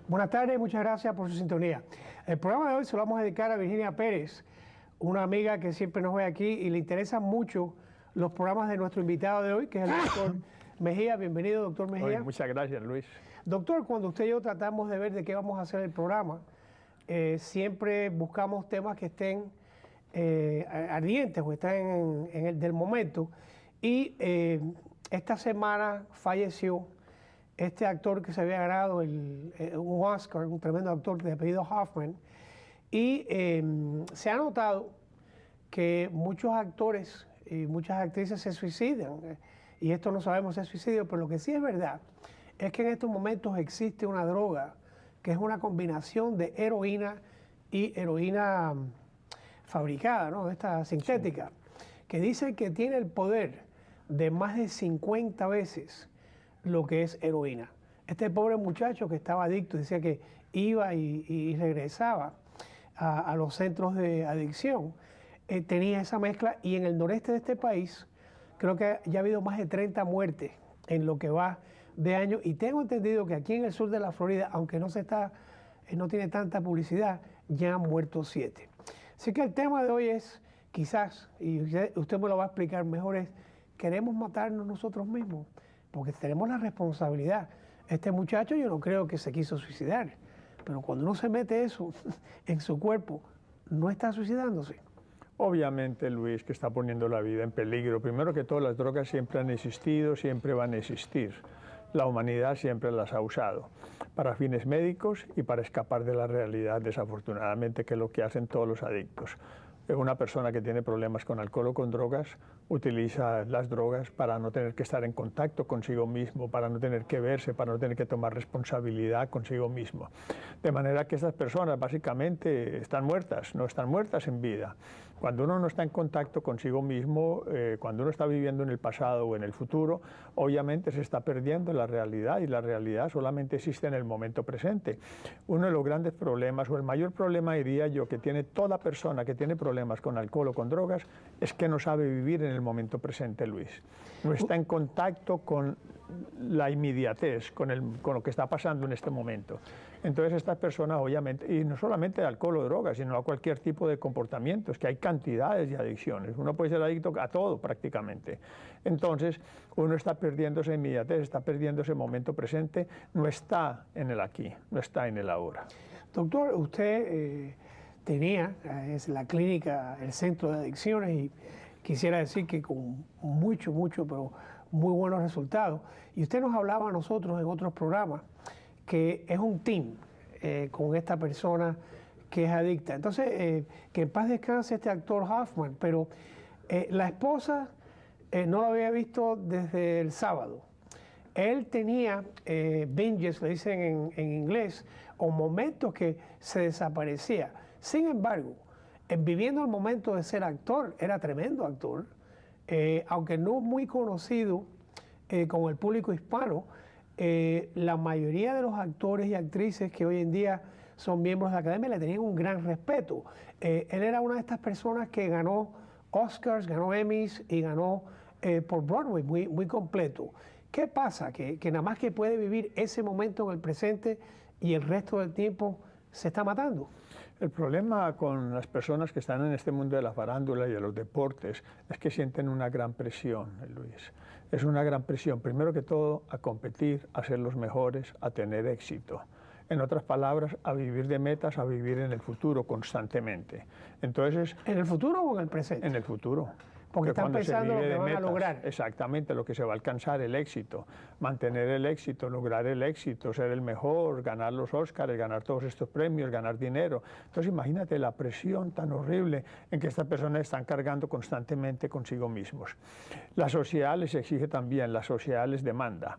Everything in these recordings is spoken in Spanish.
Buenas tardes, muchas gracias por su sintonía. El programa de hoy se lo vamos a dedicar a Virginia Pérez, una amiga que siempre nos ve aquí y le interesan mucho los programas de nuestro invitado de hoy, que es el doctor Mejía. Bienvenido, doctor Mejía. Oye, muchas gracias, Luis. Doctor, cuando usted y yo tratamos de ver de qué vamos a hacer el programa, siempre buscamos temas que estén ardientes o estén en el del momento. Y esta semana falleció este actor que se había ganado un Oscar, un tremendo actor de apellido Hoffman, y se ha notado que muchos actores y muchas actrices se suicidan, y esto no sabemos si es suicidio, pero lo que sí es verdad es que en estos momentos existe una droga que es una combinación de heroína y heroína fabricada, ¿no? Esta sintética, que dice que tiene el poder de más de 50 veces lo que es heroína. Este pobre muchacho que estaba adicto, decía que iba y regresaba a los centros de adicción, tenía esa mezcla, y en el noreste de este país creo que ya ha habido más de 30 muertes en lo que va de año, y tengo entendido que aquí en el sur de la Florida, aunque no tiene tanta publicidad, ya han muerto 7. Así que el tema de hoy es, quizás, y usted me lo va a explicar mejor, es, ¿queremos matarnos nosotros mismos? Porque tenemos la responsabilidad. Este muchacho yo no creo que se quiso suicidar, pero cuando uno se mete eso en su cuerpo, ¿no está suicidándose? Obviamente, Luis, que está poniendo la vida en peligro. Primero que todo, las drogas siempre han existido, siempre van a existir. La humanidad siempre las ha usado para fines médicos y para escapar de la realidad, desafortunadamente, que es lo que hacen todos los adictos. Una persona que tiene problemas con alcohol o con drogas utiliza las drogas para no tener que estar en contacto consigo mismo, para no tener que verse, para no tener que tomar responsabilidad consigo mismo. De manera que estas personas básicamente están muertas, no están muertas en vida. Cuando uno no está en contacto consigo mismo, cuando uno está viviendo en el pasado o en el futuro, obviamente se está perdiendo la realidad, y la realidad solamente existe en el momento presente. Uno de los grandes problemas, o el mayor problema, diría yo, que tiene toda persona que tiene problemas con alcohol o con drogas, es que no sabe vivir en el momento presente, Luis. No está en contacto con la inmediatez, con lo que está pasando en este momento. Entonces estas personas, obviamente, y no solamente de alcohol o drogas, sino a cualquier tipo de comportamientos, que hay cantidades de adicciones. Uno puede ser adicto a todo prácticamente. Entonces uno está perdiendo esa inmediatez, está perdiendo ese momento presente, no está en el aquí, no está en el ahora. Doctor, usted tenía la clínica, el centro de adicciones, y quisiera decir que con mucho, pero muy buenos resultados. Y usted nos hablaba a nosotros en otros programas que es un team con esta persona que es adicta. Entonces, que en paz descanse este actor Hoffman, pero la esposa no lo había visto desde el sábado. Él tenía binges, le dicen en inglés, o momentos que se desaparecía. Sin embargo, viviendo el momento de ser actor, era tremendo actor, aunque no muy conocido con el público hispano. La mayoría de los actores y actrices que hoy en día son miembros de la academia le tenían un gran respeto. Él era una de estas personas que ganó Oscars, ganó Emmys y ganó por Broadway, muy completo. ¿Qué pasa? Que nada más que puede vivir ese momento en el presente y el resto del tiempo se está matando. El problema con las personas que están en este mundo de la farándula y de los deportes es que sienten una gran presión, Luis. Es una gran presión, primero que todo, a competir, a ser los mejores, a tener éxito. En otras palabras, a vivir de metas, a vivir en el futuro constantemente. Entonces, ¿en el futuro o en el presente? En el futuro. Porque están pensando lo que van a lograr. Exactamente, lo que se va a alcanzar, el éxito, mantener el éxito, lograr el éxito, ser el mejor, ganar los Óscares, ganar todos estos premios, ganar dinero. Entonces imagínate la presión tan horrible en que estas personas están cargando constantemente consigo mismos. La sociedad les exige también, la sociedad les demanda.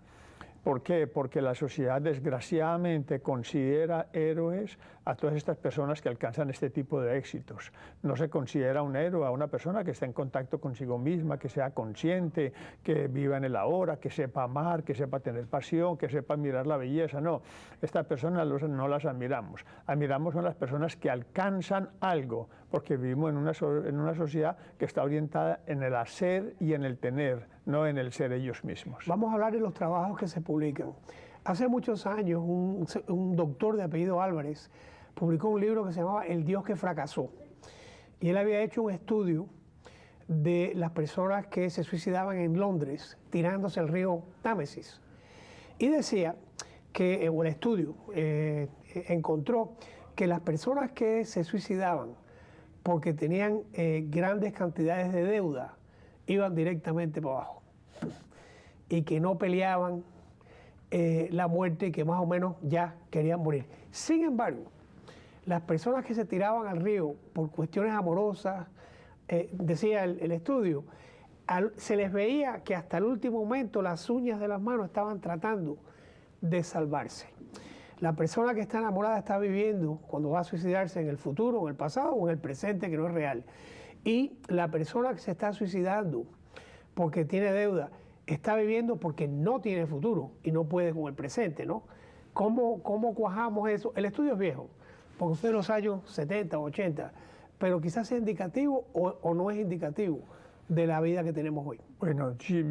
¿Por qué? Porque la sociedad desgraciadamente considera héroes a todas estas personas que alcanzan este tipo de éxitos. No se considera un héroe a una persona que está en contacto consigo misma, que sea consciente, que viva en el ahora, que sepa amar, que sepa tener pasión, que sepa mirar la belleza. No, estas personas no las admiramos. Admiramos a las personas que alcanzan algo, porque vivimos en una sociedad que está orientada en el hacer y en el tener, no en el ser ellos mismos. Vamos a hablar de los trabajos que se publican. Hace muchos años un doctor de apellido Álvarez publicó un libro que se llamaba El Dios que fracasó. Y él había hecho un estudio de las personas que se suicidaban en Londres tirándose al río Támesis. Y decía que, o el estudio encontró que las personas que se suicidaban porque tenían grandes cantidades de deuda iban directamente para abajo y que no peleaban la muerte, que más o menos ya querían morir. Sin embargo, las personas que se tiraban al río por cuestiones amorosas, decía el estudio, se les veía que hasta el último momento las uñas de las manos estaban tratando de salvarse. La persona que está enamorada está viviendo cuando va a suicidarse en el futuro, en el pasado o en el presente, que no es real. Y la persona que se está suicidando porque tiene deuda está viviendo porque no tiene futuro y no puede con el presente, ¿no? ¿Cómo cuajamos eso? El estudio es viejo, porque usted en los años 70 o 80, pero quizás sea indicativo o no es indicativo de la vida que tenemos hoy. Bueno, sí,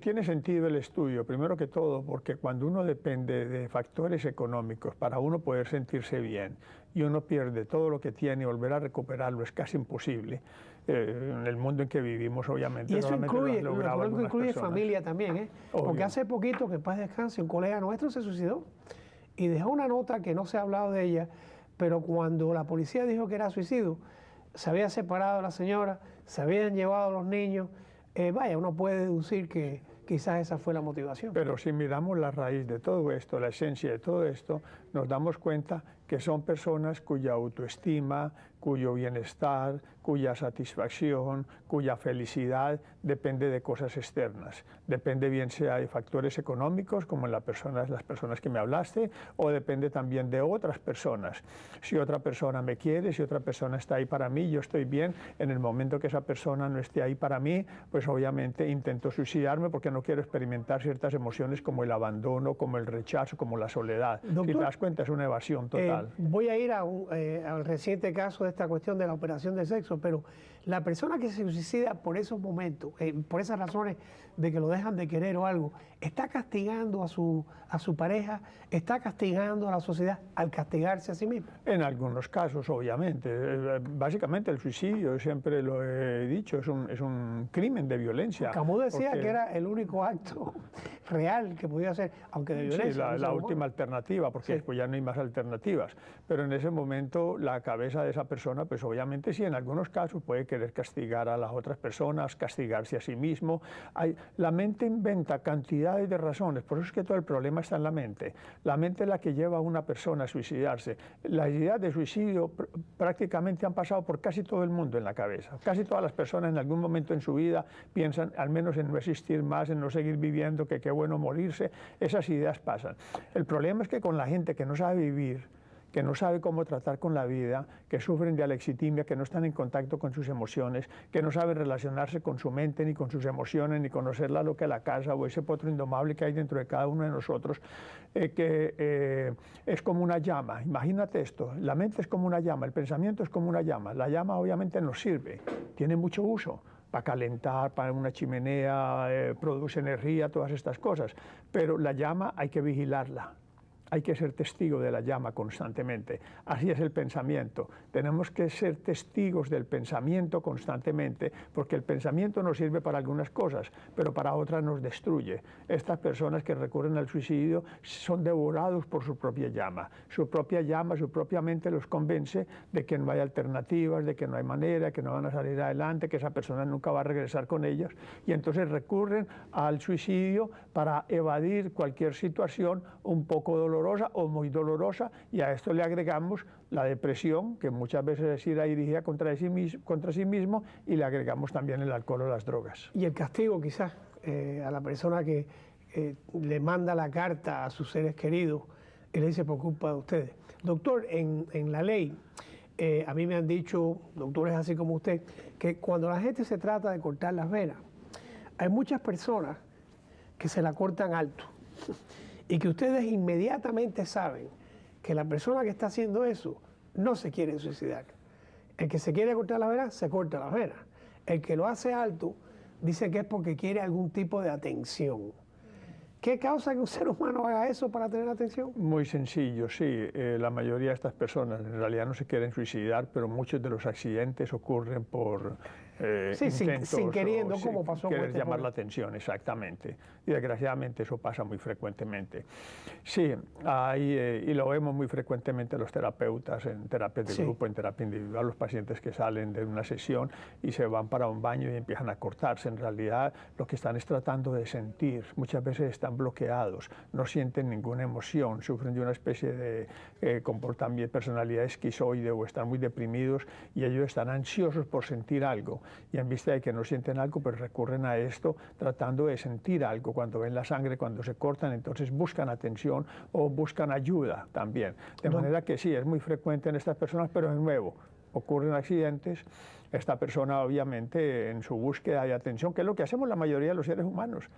tiene sentido el estudio, primero que todo, porque cuando uno depende de factores económicos para uno poder sentirse bien y uno pierde todo lo que tiene y volver a recuperarlo es casi imposible. En el mundo en que vivimos, obviamente. Y eso incluye familia también, ¿eh? Porque hace poquito, que en paz descanse, un colega nuestro se suicidó y dejó una nota que no se ha hablado de ella, pero cuando la policía dijo que era suicidio, se había separado la señora, se habían llevado a los niños. Vaya, uno puede deducir que quizás esa fue la motivación. Pero si miramos la raíz de todo esto, la esencia de todo esto, nos damos cuenta que son personas cuya autoestima, cuyo bienestar, cuya satisfacción, cuya felicidad depende de cosas externas. Depende bien sea de factores económicos, como en las personas que me hablaste, o depende también de otras personas. Si otra persona me quiere, si otra persona está ahí para mí, yo estoy bien. En el momento que esa persona no esté ahí para mí, pues obviamente intento suicidarme porque no quiero experimentar ciertas emociones como el abandono, como el rechazo, como la soledad. Doctor, si te das cuenta, es una evasión total. Voy a ir al reciente caso de esta cuestión de la operación de sexo, pero la persona que se suicida por esos momentos, por esas razones de que lo dejan de querer o algo, está castigando a su pareja, está castigando a la sociedad al castigarse a sí mismo. En algunos casos, obviamente. Básicamente el suicidio, siempre lo he dicho, es un crimen de violencia. Camus decía que era el único acto real que podía hacer, aunque de violencia. Sí, la última alternativa, porque después ya no hay más alternativas. Pero en ese momento la cabeza de esa persona, pues obviamente sí, en algunos casos puede querer castigar a las otras personas, castigarse a sí mismo. La mente inventa cantidades de razones, por eso es que todo el problema está en la mente. La mente es la que lleva a una persona a suicidarse. Las ideas de suicidio prácticamente han pasado por casi todo el mundo en la cabeza. Casi todas las personas en algún momento en su vida piensan al menos en no existir más, en no seguir viviendo, que qué bueno morirse. Esas ideas pasan. El problema es que con la gente que no sabe vivir, que no sabe cómo tratar con la vida, que sufren de alexitimia, que no están en contacto con sus emociones, que no saben relacionarse con su mente, ni con sus emociones, ni conocer la loca de la casa o ese potro indomable que hay dentro de cada uno de nosotros, es como una llama. Imagínate esto, la mente es como una llama, el pensamiento es como una llama. La llama obviamente nos sirve, tiene mucho uso, para calentar, para una chimenea, produce energía, todas estas cosas, pero la llama hay que vigilarla. Hay que ser testigo de la llama constantemente. Así es el pensamiento. Tenemos que ser testigos del pensamiento constantemente, porque el pensamiento nos sirve para algunas cosas, pero para otras nos destruye. Estas personas que recurren al suicidio son devorados por su propia llama. Su propia llama, su propia mente los convence de que no hay alternativas, de que no hay manera, que no van a salir adelante, que esa persona nunca va a regresar con ellos, y entonces recurren al suicidio para evadir cualquier situación un poco dolorosa o muy dolorosa, y a esto le agregamos la depresión, que muchas veces es ir dirigida contra sí mismo, y le agregamos también el alcohol o las drogas. Y el castigo quizás a la persona que le manda la carta a sus seres queridos y le dice por culpa de ustedes. Doctor, en la ley, a mí me han dicho, doctores así como usted, que cuando la gente se trata de cortar las venas, hay muchas personas que se la cortan alto. Y que ustedes inmediatamente saben que la persona que está haciendo eso no se quiere suicidar. El que se quiere cortar las venas, se corta las venas. El que lo hace alto, dicen que es porque quiere algún tipo de atención. ¿Qué causa que un ser humano haga eso para tener atención? Muy sencillo, sí. La mayoría de estas personas en realidad no se quieren suicidar, pero muchos de los accidentes ocurren por sí, intentos sin queriendo, como pasó con querer este llamar joven. la atención, exactamente. Y desgraciadamente eso pasa muy frecuentemente. Sí, y lo vemos muy frecuentemente los terapeutas, en terapias de grupo, en terapia individual, los pacientes que salen de una sesión y se van para un baño y empiezan a cortarse. En realidad lo que están es tratando de sentir. Muchas veces están bloqueados, no sienten ninguna emoción, sufren de una especie de comportamiento, personalidad esquizoide o están muy deprimidos y ellos están ansiosos por sentir algo. Y en vista de que no sienten algo, pues recurren a esto tratando de sentir algo. Cuando ven la sangre, cuando se cortan, entonces buscan atención o buscan ayuda también. De manera que sí, es muy frecuente en estas personas, pero de nuevo, ocurren accidentes. Esta persona obviamente en su búsqueda de atención, que es lo que hacemos la mayoría de los seres humanos.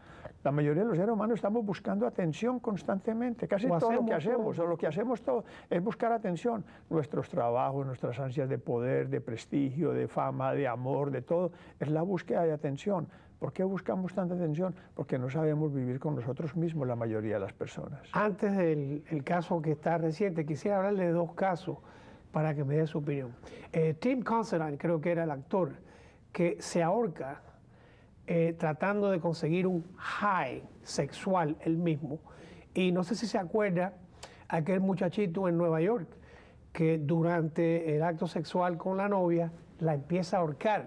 La mayoría de los seres humanos estamos buscando atención constantemente. Casi todo lo que hacemos, o lo que hacemos todo, es buscar atención. Nuestros trabajos, nuestras ansias de poder, de prestigio, de fama, de amor, de todo, es la búsqueda de atención. ¿Por qué buscamos tanta atención? Porque no sabemos vivir con nosotros mismos la mayoría de las personas. Antes del caso que está reciente, quisiera hablarle de dos casos para que me dé su opinión. Tim Considine, creo que era el actor, que se ahorca tratando de conseguir un high sexual él mismo. Y no sé si se acuerda aquel muchachito en Nueva York que durante el acto sexual con la novia la empieza a ahorcar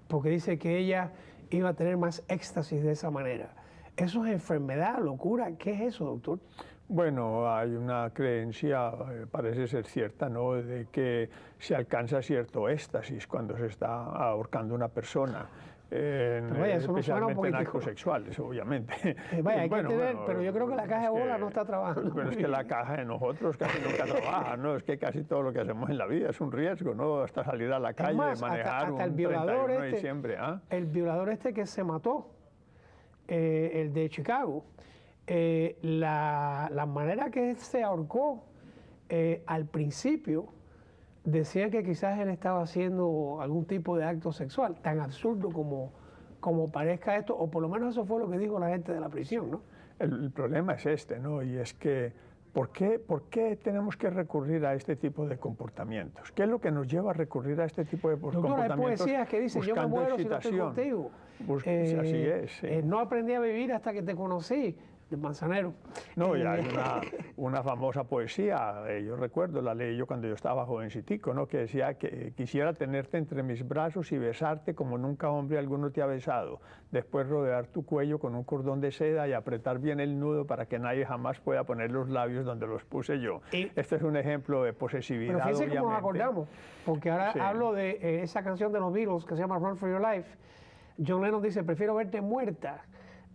porque dice que ella iba a tener más éxtasis de esa manera. ¿Eso es enfermedad, locura? ¿Qué es eso, doctor? Bueno, hay una creencia, parece ser cierta, ¿no?, de que se alcanza cierto éxtasis cuando se está ahorcando una persona. Vaya, eso especialmente en actos sexuales, obviamente. Vaya, hay que tener, pero yo creo que la caja de bola no está trabajando. Pero es que la caja de nosotros casi nunca trabaja, ¿no? Es que casi todo lo que hacemos en la vida es un riesgo, ¿no? Hasta salir a la calle, manejar hasta el un violador 31 de diciembre. El violador que se mató, el de Chicago, la manera que se ahorcó, al principio, decían que quizás él estaba haciendo algún tipo de acto sexual, tan absurdo como parezca esto, o por lo menos eso fue lo que dijo la gente de la prisión, ¿no? El problema es este, ¿no? Y es que, ¿por qué tenemos que recurrir a este tipo de comportamientos? ¿Qué es lo que nos lleva a recurrir a este tipo de comportamientos? Doctor, hay poesías que dicen, yo me muero si no estoy contigo. Así es, sí. No aprendí a vivir hasta que te conocí. De Manzanero. No, y hay una famosa poesía, yo recuerdo, la leí yo cuando yo estaba jovencitico, ¿no?, que decía que quisiera tenerte entre mis brazos y besarte como nunca hombre alguno te ha besado, después rodear tu cuello con un cordón de seda y apretar bien el nudo para que nadie jamás pueda poner los labios donde los puse yo. Este es un ejemplo de posesividad, pero fíjense obviamente. Cómo nos acordamos, porque ahora hablo de esa canción de los Beatles que se llama Run for Your Life. John Lennon dice, prefiero verte muerta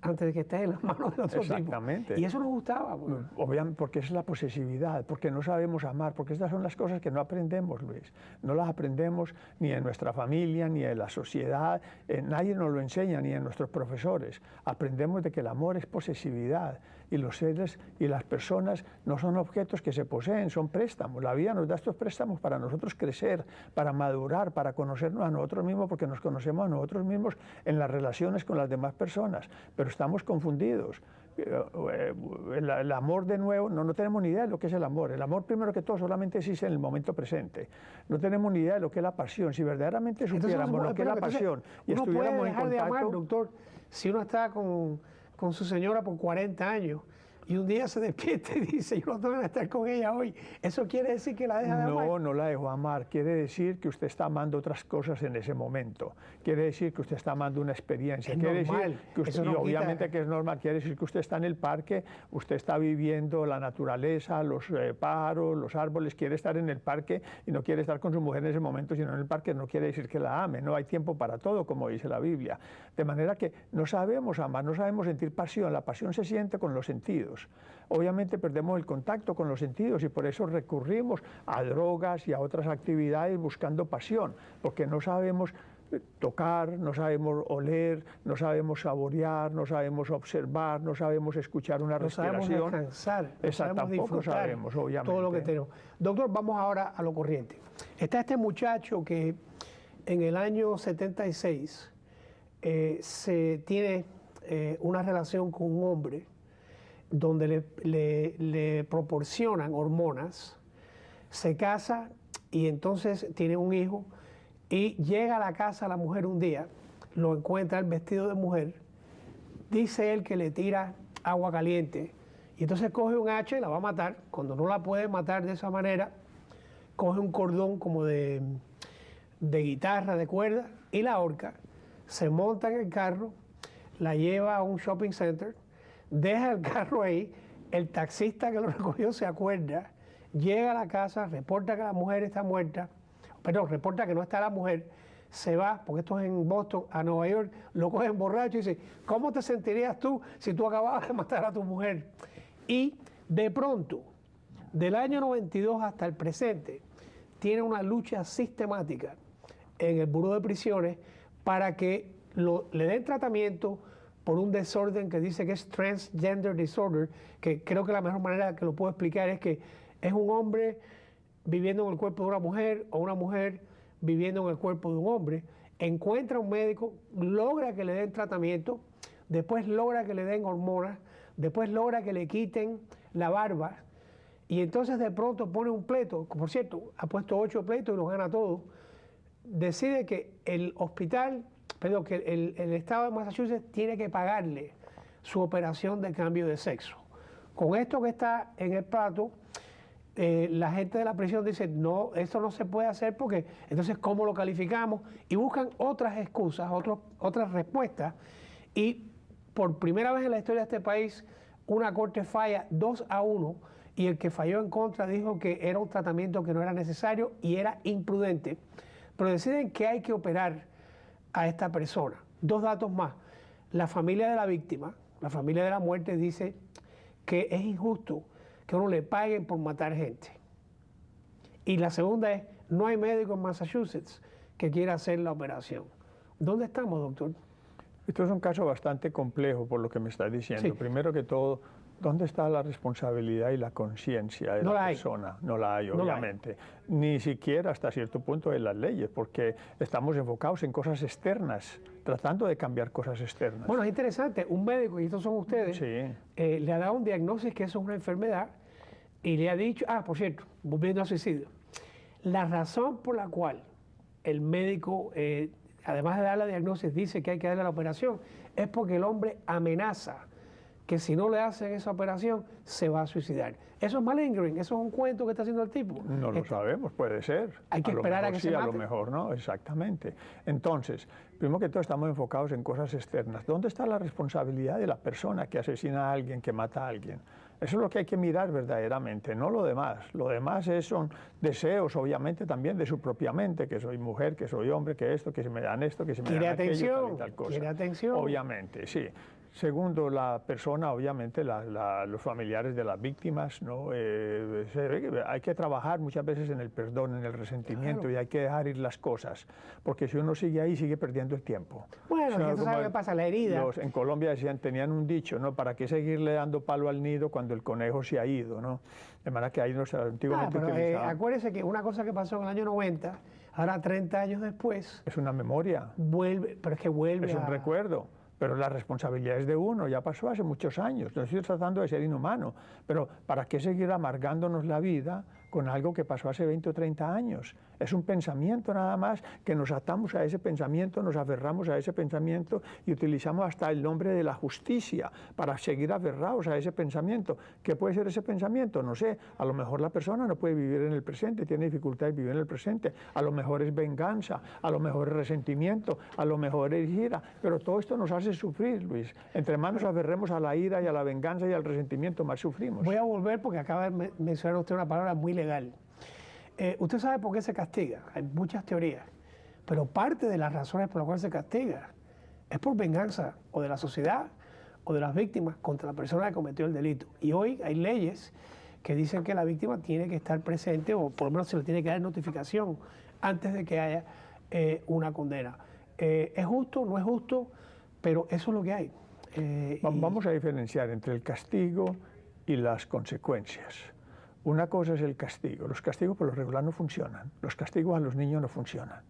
antes de que estés en las manos de otro Exactamente. tipo. Y eso nos gustaba. Pues. Obviamente, porque es la posesividad, porque no sabemos amar, porque estas son las cosas que no aprendemos, Luis. No las aprendemos ni en nuestra familia, ni en la sociedad, nadie nos lo enseña, ni en nuestros profesores. Aprendemos de que el amor es posesividad y los seres y las personas no son objetos que se poseen, son préstamos. La vida nos da estos préstamos para nosotros crecer, para madurar, para conocernos a nosotros mismos, porque nos conocemos a nosotros mismos en las relaciones con las demás personas. Pero estamos confundidos. El amor, de nuevo, no tenemos ni idea de lo que es el amor. El amor, primero que todo, solamente existe en el momento presente. No tenemos ni idea de lo que es la pasión. Si verdaderamente supiéramos lo que es la pasión y estuviéramos en contacto... de amar, doctor, si uno está con su señora por 40 años y un día se despierta y dice, yo no tengo que estar con ella hoy, ¿eso quiere decir que la deja de amar? No, no la dejo amar. Quiere decir que usted está amando otras cosas en ese momento. Quiere decir que usted está amando una experiencia. Es quiere normal. Decir que usted, Eso no obviamente que es normal. Quiere decir que usted está en el parque, usted está viviendo la naturaleza, los pájaros, los árboles, quiere estar en el parque y no quiere estar con su mujer en ese momento, sino en el parque. No quiere decir que la ame. No hay tiempo para todo, como dice la Biblia. De manera que no sabemos amar, no sabemos sentir pasión. La pasión se siente con los sentidos. Obviamente perdemos el contacto con los sentidos y por eso recurrimos a drogas y a otras actividades buscando pasión, porque no sabemos tocar, no sabemos oler, no sabemos saborear, no sabemos observar, no sabemos escuchar una respiración. No sabemos descansar, no sabemos disfrutar sabemos, obviamente. Todo lo que tenemos. Doctor, vamos ahora a lo corriente. Está este muchacho que en el año 76 se tiene una relación con un hombre donde le proporcionan hormonas, se casa y entonces tiene un hijo y llega a la casa la mujer un día, lo encuentra el vestido de mujer, dice él que le tira agua caliente y entonces coge un hacha y la va a matar. Cuando no la puede matar de esa manera, coge un cordón como de guitarra, de cuerda y la ahorca, se monta en el carro, la lleva a un shopping center, deja el carro ahí, el taxista que lo recogió se acuerda, llega a la casa, reporta que la mujer está muerta, perdón, reporta que no está la mujer, se va, porque esto es en Boston, a Nueva York, lo cogen borracho y dice, ¿cómo te sentirías tú si tú acababas de matar a tu mujer? Y de pronto, del año 92 hasta el presente, tiene una lucha sistemática en el Buró de Prisiones para que le den tratamiento por un desorden que dice que es transgender disorder, que creo que la mejor manera que lo puedo explicar es que es un hombre viviendo en el cuerpo de una mujer o una mujer viviendo en el cuerpo de un hombre, encuentra un médico, logra que le den tratamiento, después logra que le den hormonas, después logra que le quiten la barba y entonces de pronto pone un pleito, por cierto, ha puesto 8 pleitos y los gana todos, decide que el hospital, perdón, que el estado de Massachusetts tiene que pagarle su operación de cambio de sexo. Con esto que está en el plato, la gente de la prisión dice, no, esto no se puede hacer porque entonces ¿cómo lo calificamos? Y buscan otras excusas, otras respuestas y por primera vez en la historia de este país una corte falla 2-1 y el que falló en contra dijo que era un tratamiento que no era necesario y era imprudente, pero deciden que hay que operar a esta persona. 2 datos más. La familia de la víctima, la familia de la muerte dice que es injusto que uno le paguen por matar gente. Y la segunda es, no hay médico en Massachusetts que quiera hacer la operación. ¿Dónde estamos, doctor? Esto es un caso bastante complejo por lo que me está diciendo. Sí. Primero que todo, ¿dónde está la responsabilidad y la conciencia de la persona? No la hay, obviamente. Ni siquiera hasta cierto punto en las leyes, porque estamos enfocados en cosas externas, tratando de cambiar cosas externas. Bueno, es interesante. Un médico, y estos son ustedes, le ha dado un diagnóstico que eso es una enfermedad y le ha dicho, por cierto, volviendo a suicidio, la razón por la cual el médico, además de dar la diagnóstico, dice que hay que darle la operación, es porque el hombre amenaza que si no le hacen esa operación, se va a suicidar. Eso es malingering, eso es un cuento que está haciendo el tipo. No lo sabemos, puede ser. Hay que esperar a que se mate. A lo mejor no, exactamente. Entonces, primero que todo estamos enfocados en cosas externas. ¿Dónde está la responsabilidad de la persona que asesina a alguien, que mata a alguien? Eso es lo que hay que mirar verdaderamente, no lo demás. Lo demás son deseos, obviamente, también de su propia mente, que soy mujer, que soy hombre, que esto, que se me dan esto, que se me dan aquello, tal y tal cosa. Quiere atención. Obviamente, sí. Segundo, la persona, obviamente, los familiares de las víctimas, ¿no? Hay que trabajar muchas veces en el perdón, en el resentimiento, y hay que dejar ir las cosas, porque si uno sigue ahí, sigue perdiendo el tiempo. Bueno, ¿tú sabes qué pasa? La herida. En Colombia tenían un dicho, ¿no? ¿Para qué seguirle dando palo al nido cuando el conejo se ha ido, ¿no? De manera que ahí nos antiguamente utilizaban. Acuérdese que una cosa que pasó en el año 90, ahora 30 años después... Es una memoria. Vuelve, pero es que vuelve Es un recuerdo. Pero la responsabilidad es de uno, ya pasó hace muchos años, no estoy tratando de ser inhumano, pero ¿para qué seguir amargándonos la vida con algo que pasó hace 20 o 30 años? Es un pensamiento nada más, que nos atamos a ese pensamiento, nos aferramos a ese pensamiento y utilizamos hasta el nombre de la justicia para seguir aferrados a ese pensamiento. ¿Qué puede ser ese pensamiento? No sé, a lo mejor la persona no puede vivir en el presente, tiene dificultad de vivir en el presente, a lo mejor es venganza, a lo mejor es resentimiento, a lo mejor es ira, pero todo esto nos hace sufrir, Luis. Entre más nos aferremos a la ira y a la venganza y al resentimiento, más sufrimos. Voy a volver porque acaba de mencionar usted una palabra muy legal. Usted sabe por qué se castiga, hay muchas teorías, pero parte de las razones por las cuales se castiga es por venganza o de la sociedad o de las víctimas contra la persona que cometió el delito. Y hoy hay leyes que dicen que la víctima tiene que estar presente o por lo menos se le tiene que dar notificación antes de que haya una condena. ¿Es justo? ¿No es justo? Pero eso es lo que hay. Vamos a diferenciar entre el castigo y las consecuencias. Una cosa es el castigo. Los castigos por lo regular no funcionan. Los castigos a los niños no funcionan.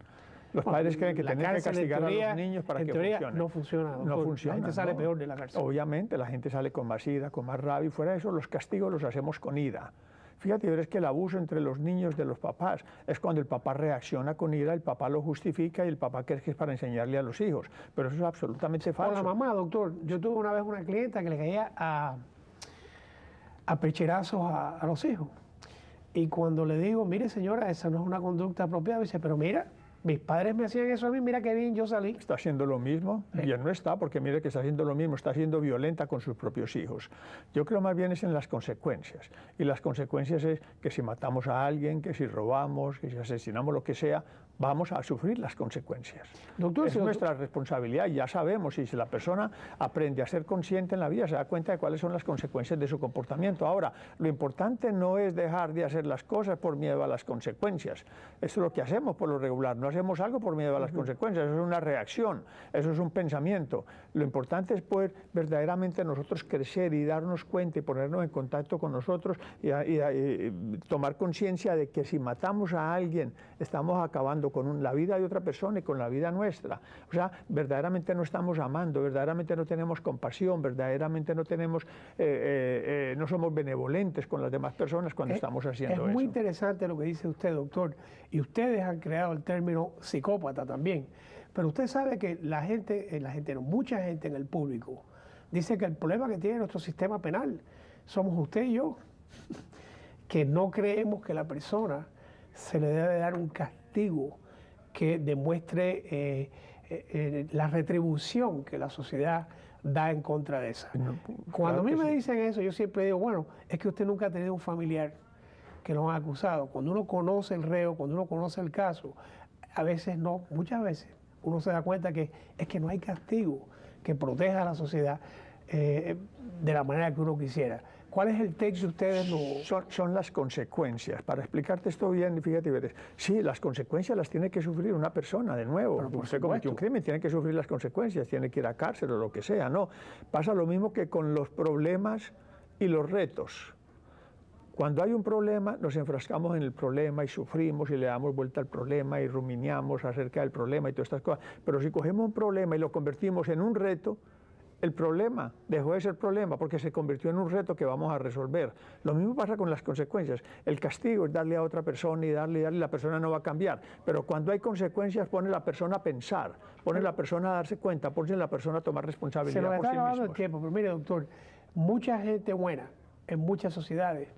Los padres creen que la tienen que cárcel, castigar en teoría, a los niños para que teoría, funcione. no funciona, doctor. No funciona. La gente sale no. peor de la cárcel. Obviamente, la gente sale con más ira, con más rabia, y fuera de eso los castigos los hacemos con ira. Fíjate, verás que el abuso entre los niños de los papás es cuando el papá reacciona con ira, el papá lo justifica y el papá cree que es para enseñarle a los hijos. Pero eso es absolutamente falso. O la mamá, doctor. Yo tuve una vez una clienta que le caía a pecherazos a los hijos. Y cuando le digo, mire señora, esa no es una conducta apropiada, dice, pero mira, mis padres me hacían eso a mí, mira qué bien yo salí. Está haciendo lo mismo, bien no está, porque mire que está haciendo lo mismo, está siendo violenta con sus propios hijos. Yo creo más bien es en las consecuencias. Y las consecuencias es que si matamos a alguien, que si robamos, que si asesinamos, lo que sea, vamos a sufrir las consecuencias. Doctor, es nuestra responsabilidad, ya sabemos, y si la persona aprende a ser consciente en la vida, se da cuenta de cuáles son las consecuencias de su comportamiento. Ahora, lo importante no es dejar de hacer las cosas por miedo a las consecuencias. Eso es lo que hacemos por lo regular, no hacemos algo por miedo a las consecuencias, eso es una reacción, eso es un pensamiento. Lo importante es poder verdaderamente nosotros crecer y darnos cuenta y ponernos en contacto con nosotros y tomar conciencia de que si matamos a alguien, estamos acabando con la vida de otra persona y con la vida nuestra. O sea, verdaderamente no estamos amando, verdaderamente no tenemos compasión, verdaderamente no tenemos, no somos benevolentes con las demás personas cuando estamos haciendo eso. Es muy interesante lo que dice usted, doctor, y ustedes han creado el término psicópata también. Pero usted sabe que mucha gente en el público dice que el problema que tiene nuestro sistema penal somos usted y yo, que no creemos que la persona se le debe dar un castigo que demuestre la retribución que la sociedad da en contra de esa. Cuando a mí me dicen eso, yo siempre digo, bueno, es que usted nunca ha tenido un familiar que lo han acusado. Cuando uno conoce el reo, cuando uno conoce el caso, a veces no, muchas veces uno se da cuenta que es que no hay castigo que proteja a la sociedad de la manera que uno quisiera. ¿Cuál es el texto de ustedes? Son las consecuencias. Para explicarte esto bien, fíjate, verás. Sí, las consecuencias las tiene que sufrir una persona, de nuevo. Usted cometió un crimen, tiene que sufrir las consecuencias, tiene que ir a cárcel o lo que sea, ¿no? Pasa lo mismo que con los problemas y los retos. Cuando hay un problema, nos enfrascamos en el problema y sufrimos y le damos vuelta al problema y rumiamos acerca del problema y todas estas cosas. Pero si cogemos un problema y lo convertimos en un reto, el problema dejó de ser problema porque se convirtió en un reto que vamos a resolver. Lo mismo pasa con las consecuencias. El castigo es darle a otra persona y darle, y la persona no va a cambiar. Pero cuando hay consecuencias, pone a la persona a pensar, pone a la persona a darse cuenta, pone a la persona a tomar responsabilidad por sí misma. Se nos está acabando el tiempo, pero mire, doctor, mucha gente buena en muchas sociedades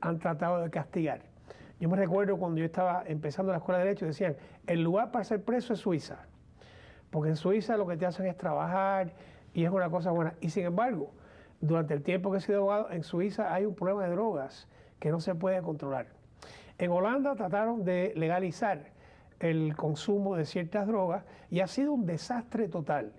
han tratado de castigar. Yo me recuerdo cuando yo estaba empezando la escuela de Derecho, decían, el lugar para ser preso es Suiza, porque en Suiza lo que te hacen es trabajar y es una cosa buena. Y sin embargo, durante el tiempo que he sido abogado, en Suiza hay un problema de drogas que no se puede controlar. En Holanda trataron de legalizar el consumo de ciertas drogas y ha sido un desastre total.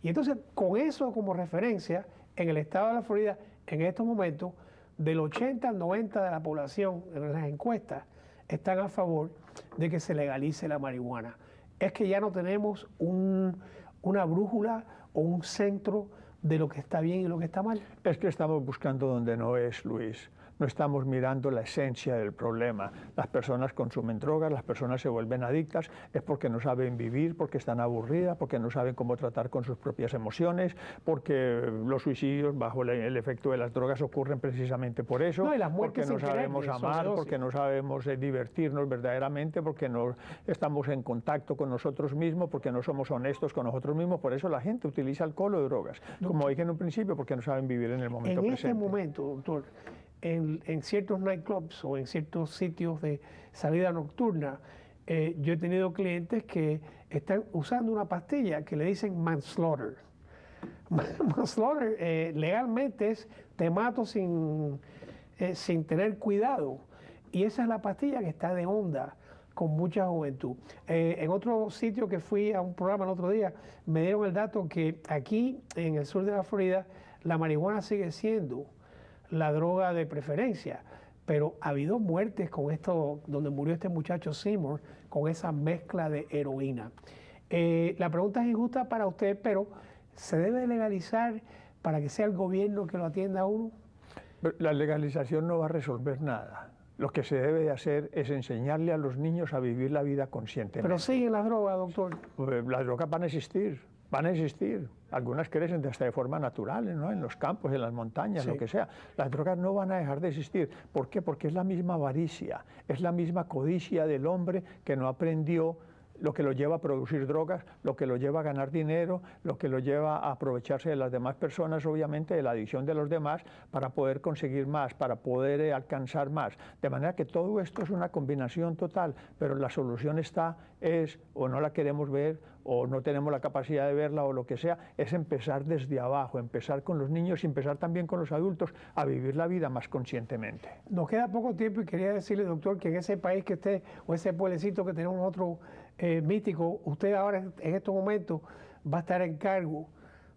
Y entonces, con eso como referencia, en el estado de la Florida, en estos momentos, del 80 al 90 de la población en las encuestas están a favor de que se legalice la marihuana. Es que ya no tenemos una brújula o un centro de lo que está bien y lo que está mal. Es que estamos buscando donde no es, Luis. No estamos mirando la esencia del problema. Las personas consumen drogas, las personas se vuelven adictas, es porque no saben vivir, porque están aburridas, porque no saben cómo tratar con sus propias emociones, porque los suicidios bajo el efecto de las drogas ocurren precisamente por eso, no, y las muertes porque no sabemos amar, porque no sabemos divertirnos verdaderamente, porque no estamos en contacto con nosotros mismos, porque no somos honestos con nosotros mismos. Por eso la gente utiliza alcohol o drogas, como dije en un principio, porque no saben vivir en el momento presente. En este momento, doctor, en ciertos nightclubs o en ciertos sitios de salida nocturna, yo he tenido clientes que están usando una pastilla que le dicen manslaughter. Manslaughter legalmente es te mato sin tener cuidado. Y esa es la pastilla que está de onda con mucha juventud. En otro sitio que fui a un programa el otro día, me dieron el dato que aquí en el sur de la Florida la marihuana sigue siendo la droga de preferencia, pero ha habido muertes con esto, donde murió este muchacho Seymour, con esa mezcla de heroína. La pregunta es injusta para usted, pero ¿se debe legalizar para que sea el gobierno que lo atienda a uno? La legalización no va a resolver nada. Lo que se debe de hacer es enseñarle a los niños a vivir la vida conscientemente. Pero siguen las drogas, doctor. Las drogas van a existir, van a existir. Algunas crecen hasta de forma natural, ¿no? En los campos, en las montañas, Sí. lo que sea. Las drogas no van a dejar de existir. ¿Por qué? Porque es la misma avaricia, es la misma codicia del hombre que no aprendió lo que lo lleva a producir drogas, lo que lo lleva a ganar dinero, lo que lo lleva a aprovecharse de las demás personas, obviamente de la adicción de los demás, para poder conseguir más, para poder alcanzar más. De manera que todo esto es una combinación total, pero la solución es o no la queremos ver, o no tenemos la capacidad de verla, o lo que sea, es empezar desde abajo, empezar con los niños y empezar también con los adultos a vivir la vida más conscientemente. Nos queda poco tiempo y quería decirle, doctor, que en ese país que esté, o ese pueblecito que tenemos nosotros mítico, usted ahora en estos momentos va a estar en cargo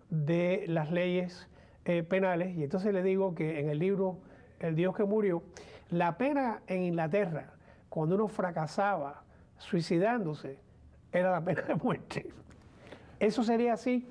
de las leyes penales, y entonces le digo que en el libro El Dios que murió, la pena en Inglaterra, cuando uno fracasaba suicidándose, era la pena de muerte. ¿Eso sería así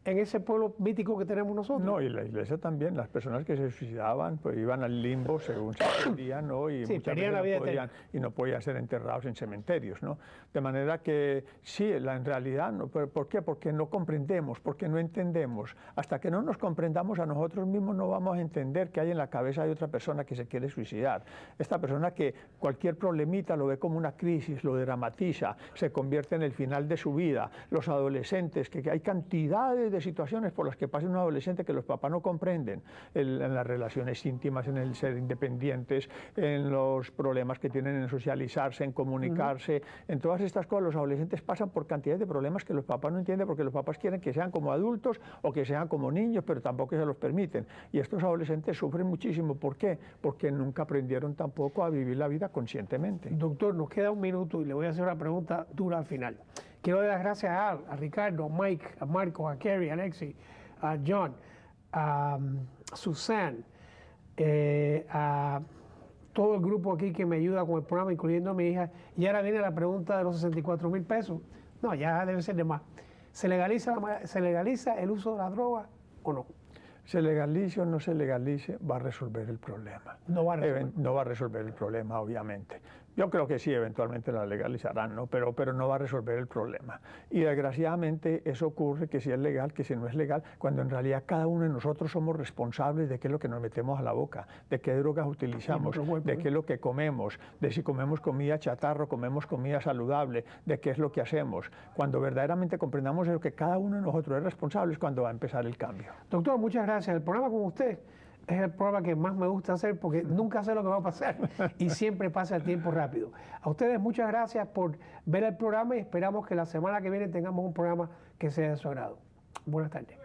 en ese pueblo mítico que tenemos nosotros? No, y la iglesia también, las personas que se suicidaban pues iban al limbo según se entendían, ¿no? Y sí, muchas tenían la vida veces no podían ser enterrados en cementerios, ¿no? De manera que sí, en realidad, no, ¿por qué? Porque no comprendemos, porque no entendemos. Hasta que no nos comprendamos a nosotros mismos no vamos a entender qué hay en la cabeza de otra persona que se quiere suicidar. Esta persona que cualquier problemita lo ve como una crisis, lo dramatiza, se convierte en el final de su vida. Los adolescentes, que hay cantidades de situaciones por las que pasa un adolescente que los papás no comprenden, en las relaciones íntimas, en el ser independientes, en los problemas que tienen en socializarse, en comunicarse, en todas estas cosas. Los adolescentes pasan por cantidades de problemas que los papás no entienden porque los papás quieren que sean como adultos o que sean como niños, pero tampoco se los permiten. Y estos adolescentes sufren muchísimo. ¿Por qué? Porque nunca aprendieron tampoco a vivir la vida conscientemente. Doctor, nos queda un minuto y le voy a hacer una pregunta dura al final. Quiero dar las gracias a Al, a Ricardo, a Mike, a Marco, a Kerry, a Alexi, a John, a Susan, a todo el grupo aquí que me ayuda con el programa, incluyendo a mi hija. Y ahora viene la pregunta de los 64,000 pesos. No, ya debe ser de más. ¿Se legaliza el uso de la droga o no? Se legalice o no se legalice, va a resolver el problema. No va a resolver. No va a resolver el problema, obviamente. Yo creo que sí, eventualmente la legalizarán, ¿no? Pero no va a resolver el problema. Y desgraciadamente eso ocurre, que si es legal, que si no es legal, cuando en realidad cada uno de nosotros somos responsables de qué es lo que nos metemos a la boca, de qué drogas utilizamos, de qué es lo que comemos, de si comemos comida chatarra o comemos comida saludable, de qué es lo que hacemos. Cuando verdaderamente comprendamos eso, que cada uno de nosotros es responsable, es cuando va a empezar el cambio. Doctor, muchas gracias. El programa con usted es el programa que más me gusta hacer porque nunca sé lo que va a pasar y siempre pasa el tiempo rápido. A ustedes muchas gracias por ver el programa y esperamos que la semana que viene tengamos un programa que sea de su agrado. Buenas tardes.